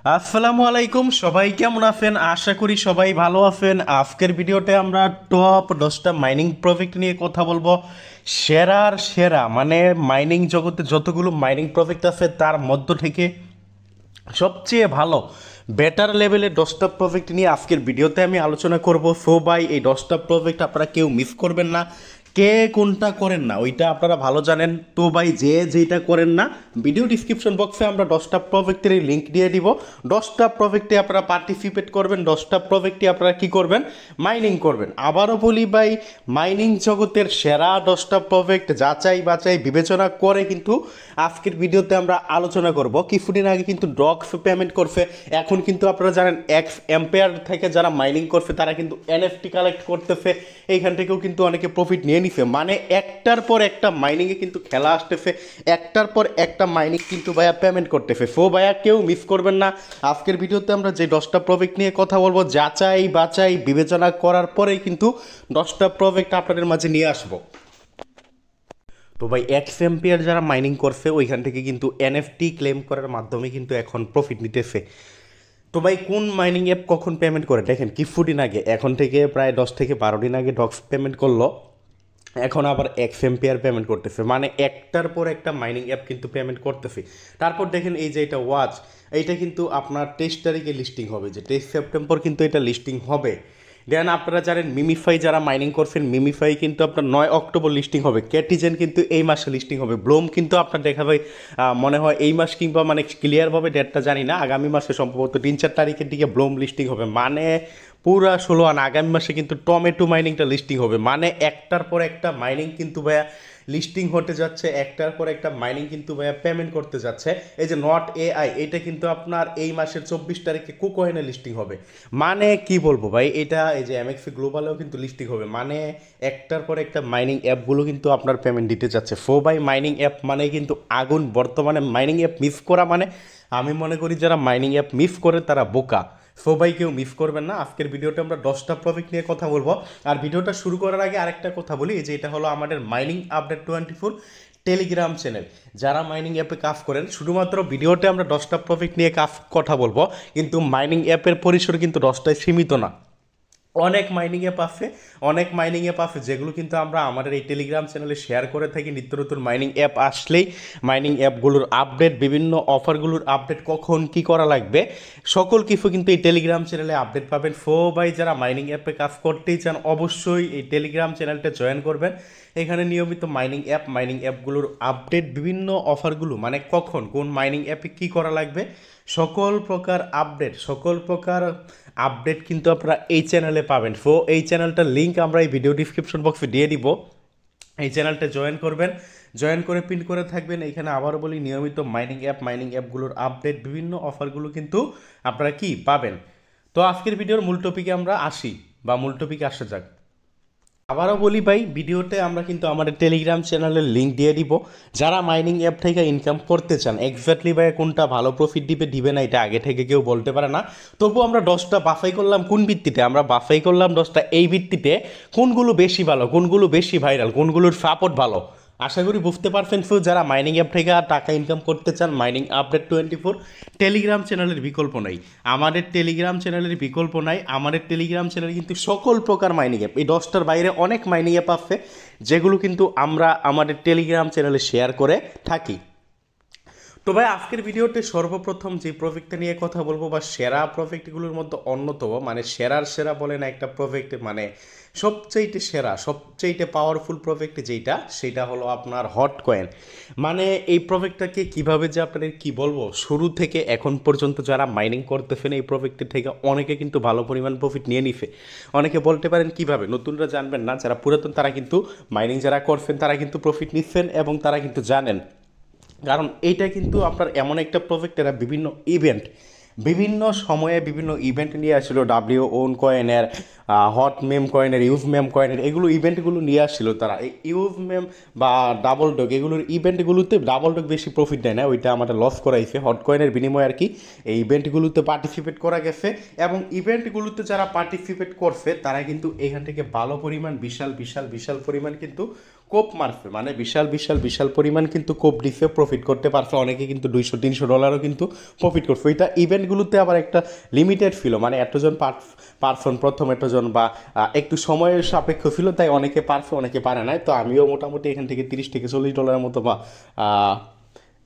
আসসালামু আলাইকুম, সবাই কেমন আছেন? আশা করি সবাই ভালো আছেন। আজকের ভিডিওতে আমরা টপ 10টা মাইনিং প্রজেক্ট নিয়ে কথা বলবো। সেরার সেরা মানে মাইনিং জগতে যতগুলো মাইনিং প্রজেক্ট আছে তার মধ্য থেকে সবচেয়ে ভালো বেটার লেভেলের 10টা প্রজেক্ট নিয়ে আজকের ভিডিওতে আমি আলোচনা করব। সো ভাই, এই 10টা প্রজেক্ট আপনারা কেউ মিস করবেন না। কে কোনটা করেন না ওইটা আপনারা ভালো জানেন। তো ভাই, যে যেটা করেন না, ভিডিও ডিসক্রিপশন বক্সে আমরা 10টা প্রজেক্টের লিঙ্ক দিয়ে দিব। 10টা প্রজেক্টে আপনারা পার্টিসিপেট করবেন, 10টা প্রজেক্টে আপনারা কি করবেন? মাইনিং করবেন। আবারও বলি ভাই, মাইনিং জগতের সেরা 10টা প্রজেক্ট যাচাই বাছাই বিবেচনা করে কিন্তু আজকের ভিডিওতে আমরা আলোচনা করব। কিছুদিন আগে কিন্তু ডক্স পেমেন্ট করছে, এখন কিন্তু আপনারা জানেন এক্স এম্পায়ার থেকে যারা মাইনিং করছে তারা কিন্তু এনএফটি কালেক্ট করতেছে। এইখান থেকেও কিন্তু অনেকে প্রফিট নিয়ে নিছে। মানে একটার পর একটা মাইনিংয়ে কিন্তু খেলা আসতেছে, একটার পর একটা মাইনিং কিন্তু ভাইয়া পেমেন্ট করতেছে। সো ভাইয়া, কেউ মিস করবেন না। আজকের ভিডিওতে আমরা যে 10টা প্রজেক্ট নিয়ে কথা বলবো, যাচাই বাছাই বিবেচনা করার পরেই কিন্তু 10টা প্রজেক্ট আপনাদের মাঝে নিয়ে আসবো। তো ভাই, এক্স এম্পিয়ার যারা মাইনিং করছে ওইখান থেকে কিন্তু এনএফটি ক্লেম করার মাধ্যমে কিন্তু এখন প্রফিট নিতেছে। তো ভাই, কোন মাইনিং অ্যাপ কখন পেমেন্ট করে দেখেন, কিছুদিন আগে, এখন থেকে প্রায় 10 থেকে 12 দিন আগে ডক্স পেমেন্ট করলো, এখন আবার এক্স এম্পিয়ার পেমেন্ট করতেছে। মানে একটার পর একটা মাইনিং অ্যাপ কিন্তু পেমেন্ট করতেছে। তারপর দেখেন এই যে এটা ওয়াচ, এইটা কিন্তু আপনার 23 তারিখে লিস্টিং হবে, যে 23 সেপ্টেম্বর কিন্তু এটা লিস্টিং হবে। দেন আপনারা জানেন মিমিফাই যারা মাইনিং করছেন, মিমিফাই কিন্তু আপনার 9 অক্টোবর লিস্টিং হবে। ক্যাটিজেন কিন্তু এই মাসে লিস্টিং হবে। ব্লোম কিন্তু আপনার দেখা ভাই মনে হয় এই মাস, কিংবা মানে ক্লিয়ারভাবে ডেটটা জানি না, আগামী মাসে সম্ভবত 3-4 তারিখের দিকে ব্লোম লিস্টিং হবে। মানে পুরা 16 আনা আগামী মাসে কিন্তু টমেটো মাইনিংটা লিস্টিং হবে। মানে একটার পর একটা মাইনিং কিন্তু ভাইয়া লিস্টিং হতে যাচ্ছে, একটার পর একটা মাইনিং কিন্তু ভাইয়া পেমেন্ট করতে যাচ্ছে। এই যে নট এআই, এটা কিন্তু আপনার এই মাসের 24 তারিখে কুকয়েনে লিস্টিং হবে। মানে কি বলবো ভাই, এটা এই যে এমএক্সি গ্লোবালেও কিন্তু লিস্টিং হবে। মানে একটার পর একটা মাইনিং অ্যাপগুলো কিন্তু আপনার পেমেন্ট দিতে যাচ্ছে। ফো ভাই, মাইনিং অ্যাপ মানে কিন্তু আগুন। বর্তমানে মাইনিং অ্যাপ মিস করা মানে, আমি মনে করি যারা মাইনিং অ্যাপ মিস করে তারা বোকা। সবাই কেউ মিস করবেন না। আজকের ভিডিওতে আমরা 10টা প্রজেক্ট নিয়ে কথা বলবো। আর ভিডিওটা শুরু করার আগে আরেকটা কথা বলি, যে এটা হলো আমাদের মাইনিং আপডেট 24 টেলিগ্রাম চ্যানেল। যারা মাইনিং অ্যাপে কাজ করেন, শুধুমাত্র ভিডিওতে আমরা 10টা প্রজেক্ট নিয়ে কথা বলবো, কিন্তু মাইনিং অ্যাপের পরিসর কিন্তু 10টায় সীমিত না। অনেক মাইনিং অ্যাপ আছে, অনেক মাইনিং অ্যাপ আছে যেগুলো কিন্তু আমরা আমাদের এই টেলিগ্রাম চ্যানেলে শেয়ার করে থাকি। নিত্য নতুন মাইনিং অ্যাপ আসলেই মাইনিং অ্যাপগুলোর আপডেট, বিভিন্ন অফারগুলোর আপডেট, কখন কি করা লাগবে, সকল কিছু কিন্তু এই টেলিগ্রাম চ্যানেলে আপডেট পাবেন। ফো ভাই, যারা মাইনিং অ্যাপে কাজ করতেই চান অবশ্যই এই টেলিগ্রাম চ্যানেলটা জয়েন করবেন। এখানে নিয়মিত মাইনিং অ্যাপগুলোর আপডেট, বিভিন্ন অফারগুলো, মানে কখন কোন মাইনিং অ্যাপে কী করা লাগবে, সকল প্রকার আপডেট কিন্তু আপনারা এই চ্যানেলে পাবেন। সো এই চ্যানেলটার লিঙ্ক আমরা এই ভিডিও ডিসক্রিপশন বক্সে দিয়ে দিব। এই চ্যানেলটা জয়েন করবেন, জয়েন করে পিন করে থাকবেন। এখানে আবারও বলি, নিয়মিত মাইনিং অ্যাপগুলোর আপডেট, বিভিন্ন অফারগুলো কিন্তু আপনারা কি পাবেন। তো আজকের ভিডিওর মূল টপিকে আমরা আসি, বা মূল টপিকে আসা যাক। আবারও বলি ভাই, ভিডিওতে আমরা কিন্তু আমাদের টেলিগ্রাম চ্যানেলের লিঙ্ক দিয়ে দিব। যারা মাইনিং অ্যাপ থেকে ইনকাম করতে চান, এক্স্যাক্টলি ভাই কোনটা ভালো প্রফিট দিবে না এটা আগে থেকে কেউ বলতে পারে না। তবু আমরা 10টা বাছাই করলাম। কোন ভিত্তিতে আমরা বাছাই করলাম 10টা? এই ভিত্তিতে কোনগুলো বেশি ভালো, কোনগুলো বেশি ভাইরাল, কোনগুলোর সাপোর্ট ভালো। আশা করি বুঝতে পারছেন। সো যারা মাইনিং অ্যাপ থেকে টাকা ইনকাম করতে চান, মাইনিং আপডেট 24 টেলিগ্রাম চ্যানেলের বিকল্প নাই। আমাদের টেলিগ্রাম চ্যানেলের বিকল্প নাই। আমাদের টেলিগ্রাম চ্যানেলে কিন্তু সকল প্রকার মাইনিং অ্যাপ, এই 10টার বাইরে অনেক মাইনিং অ্যাপ আছে যেগুলো কিন্তু আমরা আমাদের টেলিগ্রাম চ্যানেলে শেয়ার করে থাকি। তো ভাই, আজকের ভিডিওতে সর্বপ্রথম যে প্রজেক্টটা নিয়ে কথা বলবো, বা সেরা প্রজেক্টগুলোর মধ্যে অন্যতম, মানে সেরার সেরা বলে না একটা প্রজেক্ট, মানে সবচেয়ে সেরা, সবচেয়ে পাওয়ারফুল প্রজেক্ট যেটা, সেটা হলো আপনার হট কয়েন। মানে এই প্রজেক্টটাকে কিভাবে যে আপনাদের কি বলবো, শুরু থেকে এখন পর্যন্ত যারা মাইনিং করতেছেন এই প্রজেক্টের থেকে অনেকে কিন্তু ভালো পরিমাণ প্রফিট নিয়ে নিছে। অনেকে বলতে পারেন কিভাবে, নতুনরা জানবেন না, যারা পুরাতন তারা কিন্তু মাইনিং যারা করছেন তারা কিন্তু প্রফিট নিচ্ছেন এবং তারা কিন্তু জানেন। কারণ এইটা কিন্তু আপনার এমন একটা প্রজেক্ট, এরা বিভিন্ন সময়ে বিভিন্ন ইভেন্ট নিয়ে আসছিল। ডাব্লিউ ওন কয়েনের, হট মেম কয়েনের, ইউজ মেম কয়েনের, এগুলো ইভেন্টগুলো নিয়ে আসছিল তারা। এই ইউজ মেম বা ডাবল ডগ, এগুলোর ইভেন্টগুলোতে ডাবল ডগ বেশি প্রফিট দেয় না, ওইটা আমাদের লস করাইছে। হট কয়েনের বিনিময়ে আর কি এই ইভেন্টগুলোতে পার্টিসিপেট করা গেছে, এবং ইভেন্টগুলোতে যারা পার্টিসিপেট করছে তারা কিন্তু এখান থেকে ভালো পরিমাণ, বিশাল পরিমাণ কিন্তু কোপ মারছে, মানে বিশাল বিশাল বিশাল পরিমাণ কিন্তু কোপ দিছে, প্রফিট করতে পারছে। অনেকে কিন্তু $200-300 কিন্তু প্রফিট করছে। ওইটা ইভেন্টগুলোতে আবার একটা লিমিটেড ছিল, মানে এতজন পারসন প্রথম এতজন বা একটু সময়ের সাপেক্ষ ছিল, তাই অনেকে পারছে অনেকে পারে নাই। তো আমিও মোটামুটি এখান থেকে $30-40 মতো বা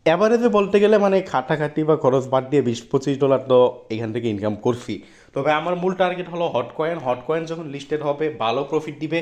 অ্যাভারেজে বলতে গেলে মানে খাটাখাটি বা খরচ বাদ দিয়ে $20-25 তো এখান থেকে ইনকাম করছি। তবে আমার মূল টার্গেট হলো হট কয়েন যখন লিস্টেড হবে ভালো প্রফিট দিবে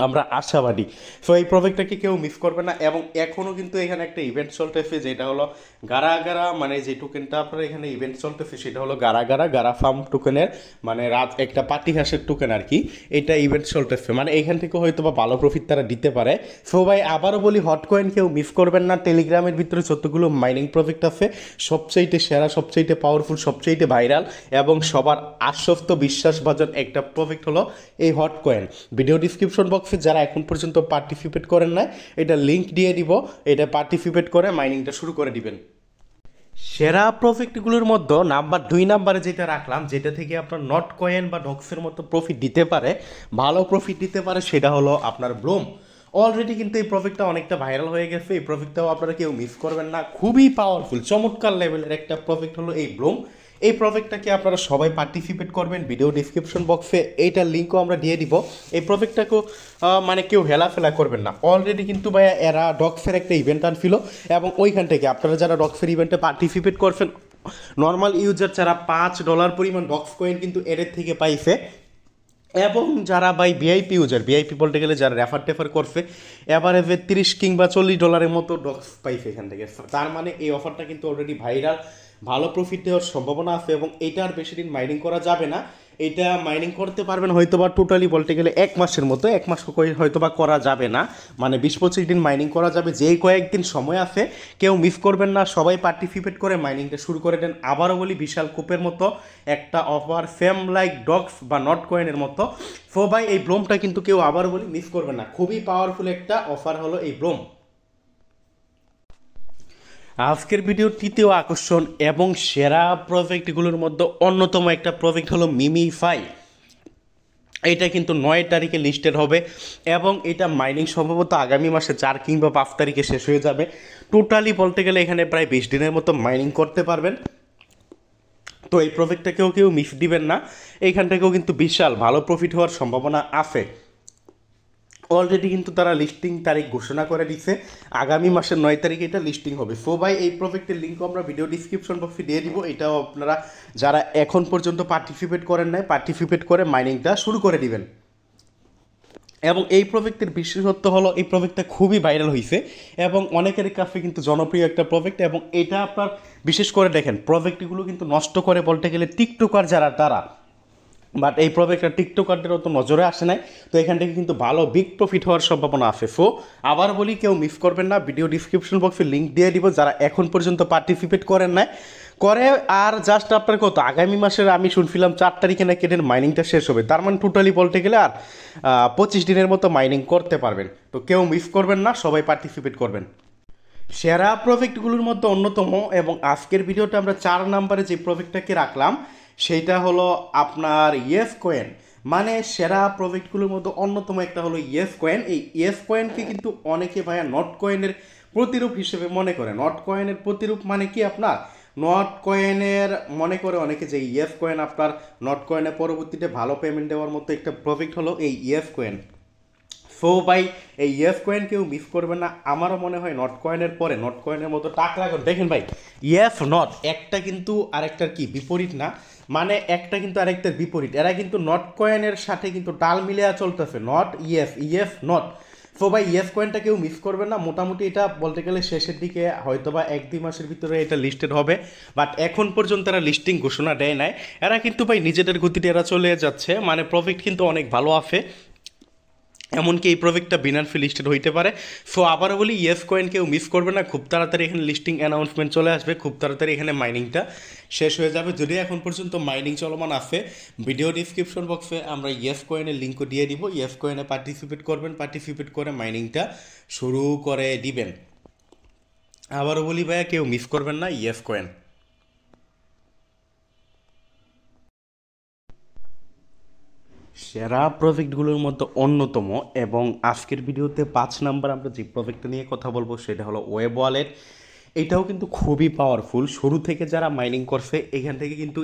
আমরা আশাবাদী। সো এই প্রজেক্টটাকে কেউ মিস করবে না। এবং এখনও কিন্তু এখানে একটা ইভেন্ট চলতেছে, যেটা হলো গারা গারা, মানে যে টোকেনটা আপনার এখানে ইভেন্ট চলতেছে সেটা হলো গারা গারা গারা ফার্ম টোকেনের, মানে রাত একটা পার্টি হাঁসের টোকেন আর কি। এটা ইভেন্ট চলতেছে, মানে এখান থেকে হয়তো বা ভালো প্রফিট তারা দিতে পারে। সো ভাই আবারও বলি, হট কয়েন কেউ মিস করবেন না। টেলিগ্রামের ভিতরে যতগুলো মাইনিং প্রজেক্ট আছে সবচাইতে সেরা, সবচাইতে পাওয়ারফুল, সবচাইতে ভাইরাল এবং সবার আশ্বস্ত বিশ্বাসভাজন একটা প্রজেক্ট হলো এই হট কয়েন। ভিডিও ডিসক্রিপশন বক্সে যারা এখন পর্যন্ত পার্টিসিপেট করেন না, এটা লিঙ্ক দিয়ে দিব, এটা পার্টিসিপেট করে মাইনিংটা শুরু করে দিবেন। সেরা প্রজেক্টগুলোর মধ্যে নাম্বার 2 নাম্বারে যেটা রাখলাম, যেটা থেকে আপনার নট কয়েন বা ডক্সের মতো প্রফিট দিতে পারে, ভালো প্রফিট দিতে পারে, সেটা হলো আপনার ব্লুম। অলরেডি কিন্তু এই প্রজেক্টটা অনেকটা ভাইরাল হয়ে গেছে। এই প্রজেক্টটাও আপনারা কেউ মিস করবেন না। খুবই পাওয়ারফুল চমৎকার লেভেলের একটা প্রজেক্ট হলো এই ব্লুম। এই প্রজেক্টটাকে আপনারা সবাই পার্টিসিপেট করবেন। ভিডিও ডিসক্রিপশন বক্সে এইটার লিঙ্কও আমরা দিয়ে দিব। এই প্রজেক্টটাকেও মানে কেউ হেলাফেলা করবেন না। অলরেডি কিন্তু ভাইয়া এরা ডক্সের একটা ইভেন্ট আনছিল এবং ওইখান থেকে আপনারা যারা ডক্সের ইভেন্টে পার্টিসিপেট করছেন, নর্মাল ইউজার যারা $5 পরিমাণ ডক্স কয়েন কিন্তু এর থেকে পাইছে। এবং যারা ভাই ভিআইপি ইউজার, ভিআইপি বলতে গেলে যারা রেফার করছে, এভারেজে $30 কিংবা $40 মতো ডক্স পাইছে এখান থেকে। তার মানে এই অফারটা কিন্তু অলরেডি ভাইরাল, ভালো প্রফিট দেওয়ার সম্ভাবনা আছে এবং এইটা আর বেশি দিন মাইনিং করা যাবে না। এটা মাইনিং করতে পারবেন হয়তো বা টোটালি বলতে গেলে 1 মাসের মতো, 1 মাস হয়তো বা করা যাবে না, মানে 20-25 দিন মাইনিং করা যাবে। যেই কয়েকদিন সময় আছে কেউ মিস করবেন না, সবাই পার্টিসিপেট করে মাইনিংটা শুরু করে দেন। আবারও বলি, বিশাল কোপের মতো একটা অফার, সেম লাইক ডক্স বা নট কয়েনের মতো। সো ভাই এই ব্লোমটা কিন্তু কেউ আবারও বলি মিস করবেন না। খুবই পাওয়ারফুল একটা অফার হলো এই ব্লোম। আজকের ভিডিওর তৃতীয় আকর্ষণ এবং সেরা প্রজেক্টগুলোর মধ্যে অন্যতম একটা প্রজেক্ট হলো মিমিফাই। এটা কিন্তু 9 তারিখে লিস্টেড হবে এবং এটা মাইনিং সম্ভবত আগামী মাসে 4 কিংবা 5 তারিখে শেষ হয়ে যাবে। টোটালি বলতে গেলে এখানে প্রায় 20 দিনের মতো মাইনিং করতে পারবেন। তো এই প্রজেক্টটাকেও কেউ মিস দিবেন না। এইখান থেকেও কিন্তু বিশাল ভালো প্রফিট হওয়ার সম্ভাবনা আছে। অলরেডি কিন্তু তারা লিস্টিং তারিখ ঘোষণা করে দিচ্ছে, আগামী মাসের 9 তারিখে এটা লিস্টিং হবে। সো ভাই এই প্রজেক্টের লিঙ্কও আমরা ভিডিও ডিসক্রিপশন বক্সে দিয়ে দিব। এটাও আপনারা যারা এখন পর্যন্ত পার্টিসিপেট করেন নাই, পার্টিসিপেট করে মাইনিংটা শুরু করে দিবেন। এবং এই প্রজেক্টের বিশেষত্ব হলো এই প্রজেক্টটা খুবই ভাইরাল হয়েছে এবং অনেকের কাছে কিন্তু জনপ্রিয় একটা প্রজেক্ট। এবং এটা আপনার বিশেষ করে দেখেন, প্রজেক্টগুলো কিন্তু নষ্ট করে বলতে গেলে টিকটকার যারা তারা, বাট এই প্রজেক্টটা টিকটকারদের অত নজরে আসে নাই। তো এখান থেকে কিন্তু ভালো বিগ প্রফিট হওয়ার সম্ভাবনা আছে। সো আবার বলি, কেউ মিস করবেন না। ভিডিও ডিসক্রিপশন বক্সে লিঙ্ক দিয়ে দিব, যারা এখন পর্যন্ত পার্টিসিপেট করেন নাই করে। আর জাস্ট আপনার কত আগামী মাসের আমি শুনছিলাম 4 তারিখে নাকি এদের মাইনিংটা শেষ হবে। তার মানে টোটালি বলতে গেলে আর 25 দিনের মতো মাইনিং করতে পারবেন। তো কেউ মিস করবেন না, সবাই পার্টিসিপেট করবেন। সেরা প্রজেক্টগুলোর মধ্যে অন্যতম এবং আজকের ভিডিওতে আমরা 4 নম্বরে যে প্রজেক্টটাকে রাখলাম সেইটা হলো আপনার ইয়েস কয়েন। মানে সেরা প্রজেক্টগুলোর মধ্যে অন্যতম একটা হলো ইয়েস কয়েন। এই ইয়েস কয়েনকে কিন্তু অনেকে ভাইয়া নট কয়েনের প্রতিরূপ হিসেবে মনে করে। নট কয়েনের প্রতিরূপ মানে কি আপনার নট কয়েনের মনে করে অনেকে যে ইয়েস কয়েন আপনার নট কয়েনের পরবর্তীতে ভালো পেমেন্ট দেওয়ার মতো একটা প্রজেক্ট হলো এই ইয়েস কয়েন। সো ভাই এই ইয়েস কয়েন কেউ মিস করবে না। আমারও মনে হয় নট কয়েনের পরে নট কয়েনের মতো টাক লাগান। দেখেন ভাই, ইয়েস নট একটা কিন্তু আরেকটার কি বিপরীত না, মানে একটা কিন্তু আরেকটার বিপরীত। এরা কিন্তু নট কয়েনের সাথে কিন্তু তাল মিলিয়ে চলতেছে, not yes, yes not. So ভাই ইয়েস কয়েনটা কেউ মিস করবে না। মোটামুটি এটা বলতে গেলে শেষের দিকে হয়তো বা 1-2 মাসের ভিতরে এটা লিস্টেড হবে, বাট এখন পর্যন্ত এরা লিস্টিং ঘোষণা দেয় নাই। এরা কিন্তু ভাই নিজেদের গতিতে এরা চলে যাচ্ছে, মানে প্রফিট কিন্তু অনেক ভালো আছে। এমনকি এই প্রজেক্টটা বিনার ফি লিস্টেড হইতে পারে। সো আবারও বলি, ইয়েস কয়েন কেউ মিস করবে না। খুব তাড়াতাড়ি এখানে লিস্টিং অ্যানাউন্সমেন্ট চলে আসবে, খুব তাড়াতাড়ি এখানে মাইনিংটা শেষ হয়ে যাবে। যদি এখন পর্যন্ত মাইনিং চলমান আছে, ভিডিও ডিসক্রিপশন বক্সে আমরা ইয়েস কয়েনের লিঙ্কও দিয়ে দিব। ইয়েস কয়েনে পার্টিসিপেট করবেন, পার্টিসিপেট করে মাইনিংটা শুরু করে দিবেন। আবারও বলি ভাইয়া, কেউ মিস করবেন না ইয়েস কয়েন। সেরা প্রজেক্টগুলোর মধ্যে অন্যতম এবং আজকের ভিডিওতে 5 নাম্বার আমরা যে প্রজেক্টটা নিয়ে কথা বলবো সেটা হলো ওয়েব ওয়ালেট। এটাও কিন্তু খুবই পাওয়ারফুল। শুরু থেকে যারা মাইনিং করছে এখান থেকে কিন্তু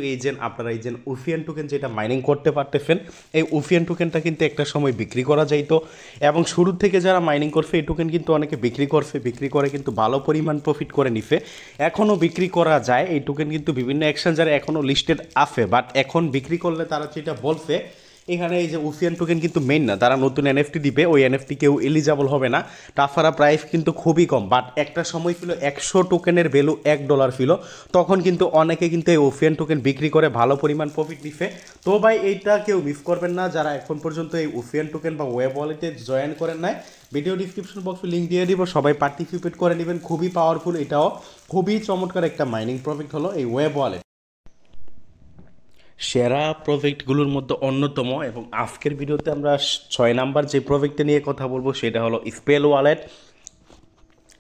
আপনারা উফিয়ান টোকেন যেটা মাইনিং করতে পারতেছেন, এই উফিয়ান টোকেনটা কিন্তু একটা সময় বিক্রি করা যাইতো এবং শুরু থেকে যারা মাইনিং করছে এই টোকেন কিন্তু অনেকে বিক্রি করছে, বিক্রি করে কিন্তু ভালো পরিমাণ প্রফিট করে নিছে। এখনও বিক্রি করা যায়, এই টোকেন কিন্তু বিভিন্ন এক্সচেঞ্জারে এখনও লিস্টেড আছে, বাট এখন বিক্রি করলে তারা যেটা বলছে এখানে এই যে উফিয়ান টোকেন কিন্তু মেইন না, তারা নতুন এনএফটি দিবে, ওই এনএফটি কেউ এলিজাবল হবে না। তাছাড়া প্রাইস কিন্তু খুবই কম, বাট একটা সময় ছিল 100 টোকেনের ভ্যালু $1 ছিল, তখন কিন্তু অনেকে কিন্তু এই উফিয়ান টোকেন বিক্রি করে ভালো পরিমাণ প্রফিট নিছে। তো ভাই এইটা কেউ মিস করবেন না যারা এখন পর্যন্ত এই উফিয়ান টোকেন বা ওয়েব ওয়ালেটে জয়েন করেন নাই। ভিডিও ডিসক্রিপশন বক্সে লিঙ্ক দিয়ে দিব, সবাই পার্টিসিপেট করে নেবেন। খুবই পাওয়ারফুল, এটাও খুবই চমৎকার একটা মাইনিং প্রজেক্ট হলো এই ওয়েব ওয়ালেট। সেরা প্রজেক্টগুলোর মধ্যে অন্যতম এবং আজকের ভিডিওতে আমরা 6 নাম্বার যে প্রজেক্টটা নিয়ে কথা বলবো সেটা হলো স্পেল ওয়ালেট।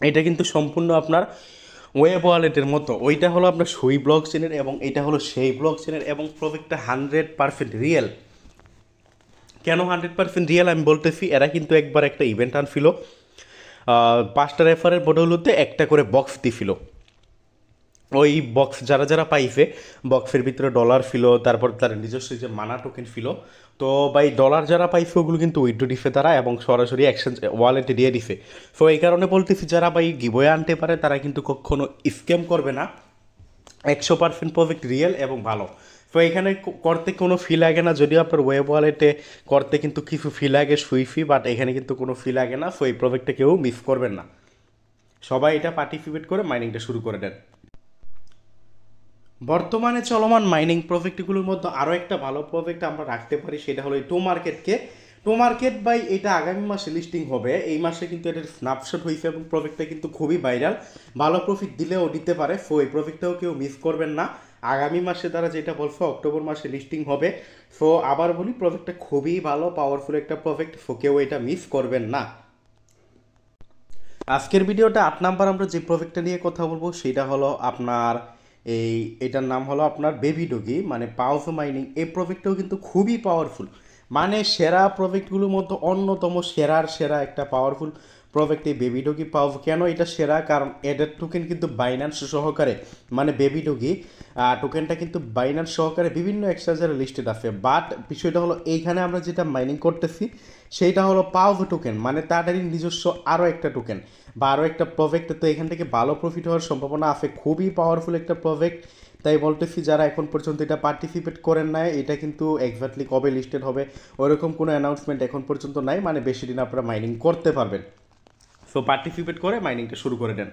এটা কিন্তু সম্পূর্ণ আপনার ওয়েব ওয়ালেটের মতো, ওইটা হলো আপনার সুই ব্লক চেনের এবং এটা হলো সেই ব্লক চেনের এবং প্রজেক্টটা 100% রিয়েল। কেন 100% রিয়েল আমি বলতেছি, এরা কিন্তু একবার একটা ইভেন্ট আনছিল, 5টা রেফারের বদৌলতে একটা করে বক্স দিছিল। ওই বক্স যারা যারা পাইছে বক্সের ভিতরে ডলার ছিল, তারপর তার নিজস্ব যে মানা টোকেন ছিল। তো ভাই ডলার যারা পাইছে ওগুলো কিন্তু উইথড্র দিছে তারা এবং সরাসরি এক্সচেঞ্জ ওয়ালেটে দিয়ে দিছে। সো এই কারণে বলতেছি যারা ভাই গিভওয়ে আনতে পারে তারা কিন্তু কখনো স্ক্যাম করবে না। 100% প্রজেক্ট রিয়েল এবং ভালো। তো এখানে করতে কোনো ফি লাগে না, যদিও আপনার ওয়েব ওয়ালেটে করতে কিন্তু কিছু ফি লাগে, সুই ফি, বাট এখানে কিন্তু কোনো ফি লাগে না। সো এই প্রজেক্টটা কেউ মিস করবেন না, সবাই এটা পার্টিসিপেট করে মাইনিংটা শুরু করে দেন। বর্তমানে চলমান মাইনিং প্রজেক্টগুলোর মধ্যে আরও একটা ভালো প্রজেক্ট আমরা রাখতে পারি, সেটা হলো এই টো মার্কেটকে। টো মার্কেট বাই এটা আগামী মাসে লিস্টিং হবে, এই মাসে কিন্তু এটার স্ন্যাপশট হয়েছে এবং প্রজেক্টটা কিন্তু খুবই ভাইরাল, ভালো প্রফিট দিলেও দিতে পারে। সো এই প্রজেক্টটাও কেউ মিস করবেন না। আগামী মাসে তারা যেটা বলছে অক্টোবর মাসে লিস্টিং হবে। সো আবার বলি প্রজেক্টটা খুবই ভালো, পাওয়ারফুল একটা প্রজেক্ট, সো কেউ এটা মিস করবেন না। আজকের ভিডিওটা 8 নাম্বার আমরা যে প্রজেক্টটা নিয়ে কথা বলবো সেটা হলো আপনার এটার নাম হলো আপনার বেবি ডগি, মানে পাওফ মাইনিং। এই প্রজেক্টটাও কিন্তু খুবই পাওয়ারফুল, মানে সেরা প্রজেক্টগুলোর মধ্যে অন্যতম সেরার সেরা একটা পাওয়ারফুল প্রজেক্ট এই বেবি ডগি পাওফ। কেন এটা সেরা? কারণ এদের টোকেন কিন্তু বাইন্যান্স সহকারে, মানে বেবি ডগি টোকেনটা কিন্তু বাইন্যান্স সহকারে বিভিন্ন এক্সচেঞ্জারে লিস্টেড আছে। বাট বিষয়টা হলো এইখানে আমরা যেটা মাইনিং করতেছি সেইটা হলো পাওফ টোকেন, মানে তাদেরই নিজস্ব আরও একটা টোকেন বা আরও একটা প্রজেক্ট। তো এখান থেকে ভালো প্রফিট হওয়ার সম্ভাবনা আছে, খুবই পাওয়ারফুল একটা প্রজেক্ট। তাই বলতেছি যারা এখন পর্যন্ত এটা পার্টিসিপেট করেন নাই, এটা কিন্তু এক্স্যাক্টলি কবে লিস্টেড হবে ওরকম কোনো অ্যানাউন্সমেন্ট এখন পর্যন্ত নাই, মানে বেশি দিন আপনারা মাইনিং করতে পারবেন। সো পার্টিসিপেট করে মাইনিংটা শুরু করে দেন।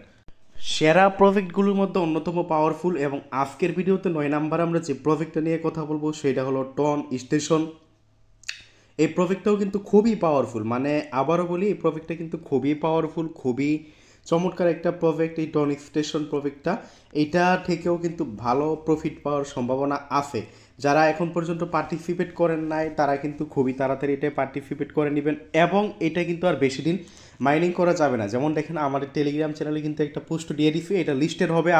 সেরা প্রজেক্টগুলোর মধ্যে অন্যতম পাওয়ারফুল এবং আজকের ভিডিওতে 9 নাম্বার আমরা যে প্রজেক্টটা নিয়ে কথা বলবো সেটা হলো টন স্টেশন। এই প্রজেক্টটাও কিন্তু খুবই পাওয়ারফুল, মানে আবারও বলি এই প্রজেক্টটা কিন্তু খুবই পাওয়ারফুল, খুবই চমৎকার একটা প্রজেক্ট এই টন স্টেশন প্রজেক্টটা। এটা থেকেও কিন্তু ভালো প্রফিট পাওয়ার সম্ভাবনা আছে। যারা এখন পর্যন্ত পার্টিসিপেট করেন নাই তারা কিন্তু খুবই তাড়াতাড়ি এটা পার্টিসিপেট করে নেবেন এবং এটা কিন্তু আর বেশি দিন মাইনিং করা যাবে না। যেমন দেখেন আমাদের টেলিগ্রাম চ্যানেলে কিন্তু একটা পোস্ট দিয়ে দিছি, এটা লিস্টেড হবে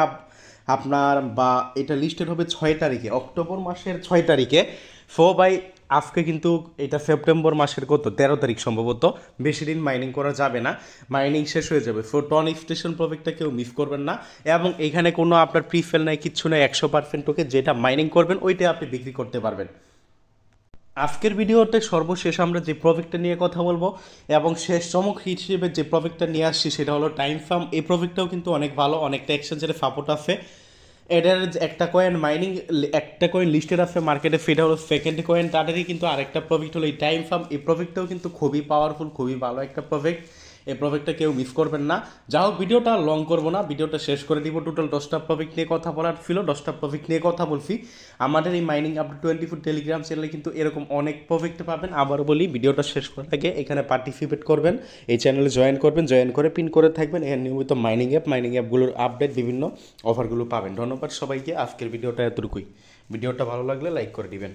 আপনার বা এটা লিস্টেড হবে 6 তারিখে, অক্টোবর মাসের 6 তারিখে। সো বাই আজকে কিন্তু এটা সেপ্টেম্বর মাসের কত 13 তারিখ সম্ভবত, বেশি দিন মাইনিং করা যাবে না, মাইনিং শেষ হয়ে যাবে। সো টন স্টেশন প্রজেক্টটা কেউ মিস করবেন না এবং এখানে কোনো আপনার প্রিফেল নাই, কিচ্ছু নাই, 100% ওকে যেটা মাইনিং করবেন ওইটা আপনি বিক্রি করতে পারবেন। আজকের ভিডিওতে সর্বশেষ আমরা যে প্রজেক্টটা নিয়ে কথা বলবো এবং শেষ চমক হিসেবে যে প্রজেক্টটা নিয়ে আসছি সেটা হলো টাইম ফার্ম। এই প্রজেক্টটাও কিন্তু অনেক ভালো, অনেকটা এক্সচেঞ্জের সাপোর্ট আছে। এটার একটা কয়েন মাইনিং, একটা কয়েন লিস্টেড আছে মার্কেটে, সেটা হলো সেকেন্ড কয়েন। তাদেরই কিন্তু আরেকটা প্রজেক্ট হলো এই টাইম ফার্ম। এই প্রজেক্টটাও কিন্তু খুবই পাওয়ারফুল, খুবই ভালো একটা প্রজেক্ট, এই প্রজেক্টটা কেউ মিস করবেন না। যা হোক ভিডিওটা লং করবো না, ভিডিওটা শেষ করে দিব। টোটাল 10টা প্রজেক্ট নিয়ে কথা বলার ছিল, 10টা প্রজেক্ট নিয়ে কথা বলছি। আমাদের এই মাইনিং আপডেট 24 টেলিগ্রাম চ্যানেলে কিন্তু এরকম অনেক প্রজেক্ট পাবেন। আবার বলি ভিডিওটা শেষ করার আগে এখানে পার্টিসিপেট করবেন, এই চ্যানেলে জয়েন করবেন, জয়েন করে পিন করে থাকবেন। এখানে নিয়মিত মাইনিং অ্যাপগুলোর আপডেট বিভিন্ন অফারগুলো পাবেন। ধন্যবাদ সবাইকে, আজকের ভিডিওটা এতটুকুই। ভিডিওটা ভালো লাগলে লাইক করে দিবেন।